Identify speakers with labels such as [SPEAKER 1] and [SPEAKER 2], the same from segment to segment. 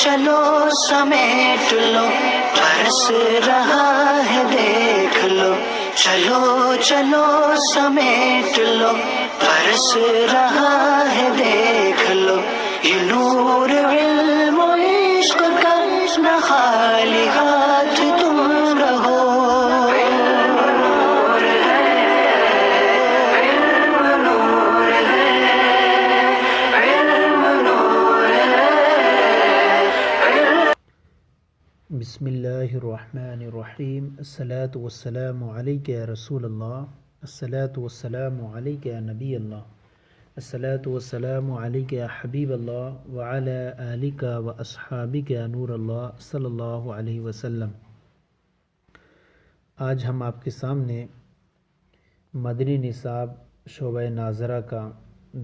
[SPEAKER 1] چلو سمیٹ لو، برس رہا ہے دیکھ لو، چلو چلو سمیٹ لو، برس رہا ہے دیکھ لو، یہ نور علم و عشق کا نہ خالی ہاتھ تم رہو۔
[SPEAKER 2] بسم اللہ الرحمن الرحیم، الصلاۃ والسلام علیک یا رسول اللہ، الصلاۃ والسلام علیک یا نبی اللہ، الصلاۃ والسلام علیک یا حبیب اللہ وعلی آلک و اصحابک یا نور اللہ صلی اللہ علیہ وسلم۔ آج ہم آپ کے سامنے مدنی نصاب شعبہ ناظرہ کا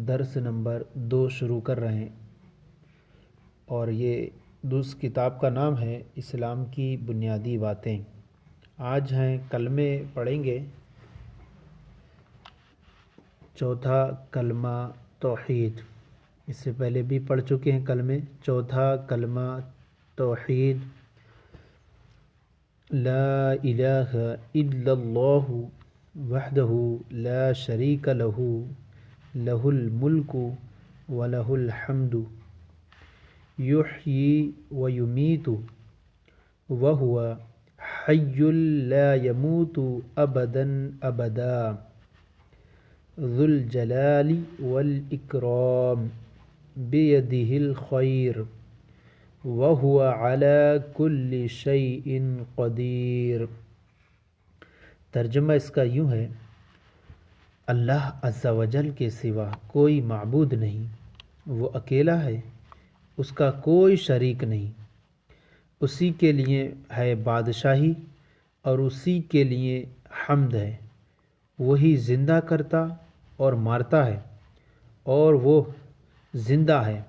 [SPEAKER 2] درس نمبر 2 شروع کر رہے ہیں، اور یہ اس کتاب کا نام ہے اسلام کی بنیادی باتیں۔ آج ہیں کلمے پڑھیں گے۔ چوتھا کلمہ توحید، اس سے پہلے بھی پڑھ چکے ہیں کلمے۔ چوتھا کلمہ توحید، لا الہ الا اللہ وحدہ لا شریک لہ، لہ الملک ولہ الحمد، یحیی ویمیت وہو حی لا یموت ابدا ابدا، ذو الجلال والاکرام، بیدہ الخیر وہو علی کل شیء قدیر۔ ترجمہ اس کا یوں ہے، اللہ عز و جل کے سوا کوئی معبود نہیں، وہ اکیلا ہے، اس کا کوئی شریک نہیں، اسی کے لیے ہے بادشاہی اور اسی کے لیے حمد ہے۔ وہی زندہ کرتا اور مارتا ہے، اور وہ زندہ ہے،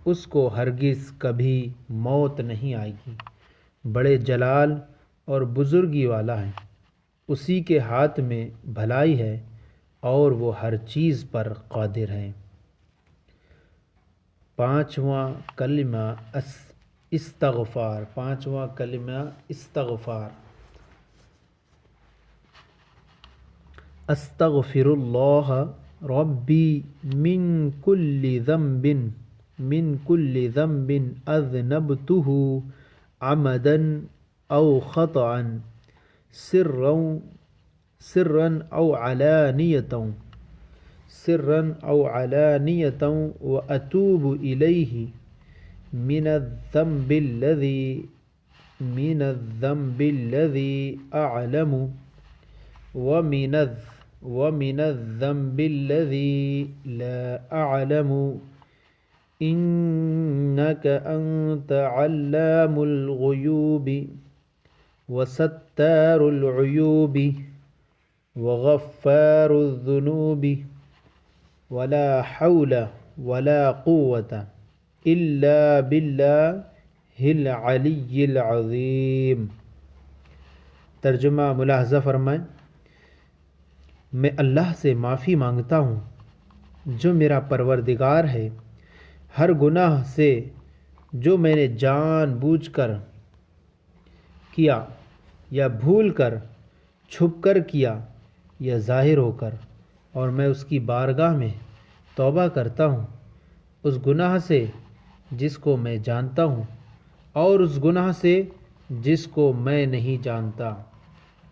[SPEAKER 2] اس کو ہرگز کبھی موت نہیں آئے گی۔ بڑے جلال اور بزرگی والا ہے، اسی کے ہاتھ میں بھلائی ہے اور وہ ہر چیز پر قادر ہے۔ پانچواں کلمہ استغفار، پانچواں کلمہ استغفار، استغفر اللہ ربی من کل ذنب اذنبتہ عمدا او خطأ سرا او علانیۃ واتوب الیہ من الذنب الذی اعلم ومن الذنب الذی لا اعلم، انک انت علام الغیوب وستار العیوب وغفار الذنوب، ولا حول ولا قوة الا باللہ العلی العظیم۔ ترجمہ ملاحظہ فرمائیں، میں اللہ سے معافی مانگتا ہوں جو میرا پروردگار ہے ہر گناہ سے، جو میں نے جان بوجھ کر کیا یا بھول کر، چھپ کر کیا یا ظاہر ہو کر، اور میں اس کی بارگاہ میں توبہ کرتا ہوں اس گناہ سے جس کو میں جانتا ہوں اور اس گناہ سے جس کو میں نہیں جانتا۔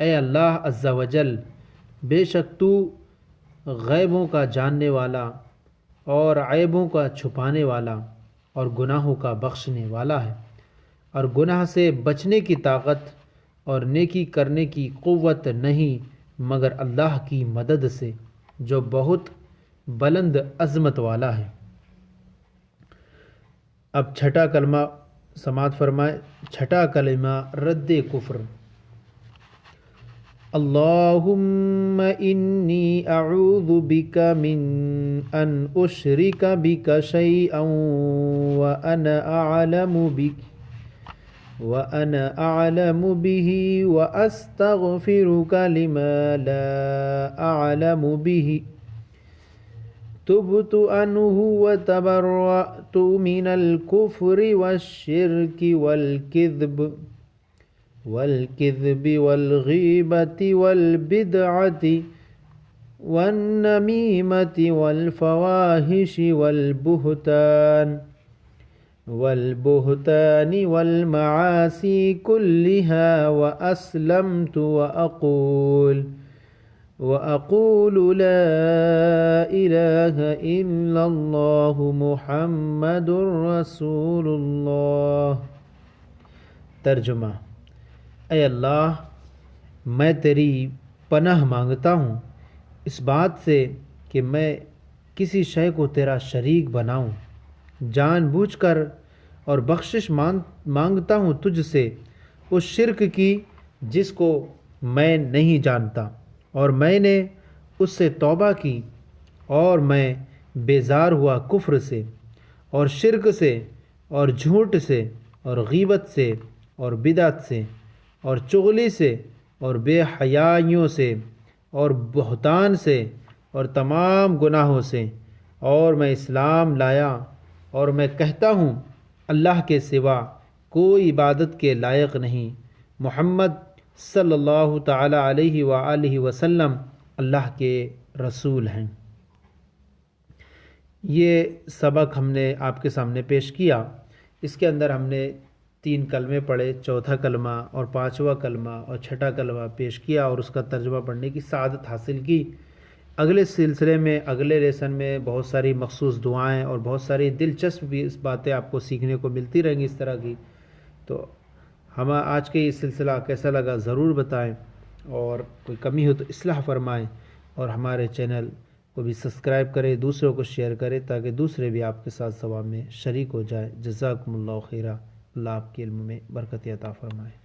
[SPEAKER 2] اے اللہ عز و جل، بے شک تو غیبوں کا جاننے والا اور عیبوں کا چھپانے والا اور گناہوں کا بخشنے والا ہے، اور گناہ سے بچنے کی طاقت اور نیکی کرنے کی قوت نہیں مگر اللہ کی مدد سے جو بہت بلند عظمت والا ہے۔ اب چھٹا کلمہ سماعت فرمائے۔ چھٹا کلمہ رد کفر، اللہم انی اعوذ بک من ان اشرک بک شیئا وانا اعلم به واستغفرک لما لا اعلم به، تبت عنه وتبرأت من الكفر والشرك والكذب والغيبة والبدعة والنميمة والفواحش والبهتان والمعاصي كلها، وأسلمت وأقول لا إله إلا الله محمد رسول اللہ۔ ترجمہ: اے اللہ، میں تیری پناہ مانگتا ہوں اس بات سے کہ میں کسی شے کو تیرا شریک بناؤں، جان بوجھ کر، اور بخشش مانگتا ہوں تجھ سے اس شرک کی جس کو میں نہیں جانتا، اور میں نے اس سے توبہ کی، اور میں بیزار ہوا کفر سے اور شرک سے اور جھوٹ سے اور غیبت سے اور بدعت سے اور چغلی سے اور بے حیائیوں سے اور بہتان سے اور تمام گناہوں سے، اور میں اسلام لایا، اور میں کہتا ہوں اللہ کے سوا کوئی عبادت کے لائق نہیں، محمد صلی اللہ تعالی علیہ وآلہ وسلم اللہ کے رسول ہیں۔ یہ سبق ہم نے آپ کے سامنے پیش کیا۔ اس کے اندر ہم نے 3 کلمے پڑھے، چوتھا کلمہ اور 5واں کلمہ اور 6واں کلمہ پیش کیا، اور اس کا ترجمہ پڑھنے کی سعادت حاصل کی۔ اگلے سلسلے میں، اگلے لیسن میں بہت ساری مخصوص دعائیں اور بہت ساری دلچسپ بھی اس باتیں آپ کو سیکھنے کو ملتی رہیں گی اس طرح کی۔ تو ہمیں آج کے یہ سلسلہ کیسا لگا ضرور بتائیں، اور کوئی کمی ہو تو اصلاح فرمائیں، اور ہمارے چینل کو بھی سبسکرائب کریں، دوسروں کو شیئر کریں تاکہ دوسرے بھی آپ کے ساتھ ثواب میں شریک ہو جائیں۔ جزاکم اللہ خیرہ، اللہ آپ کے علم میں برکت عطا فرمائے۔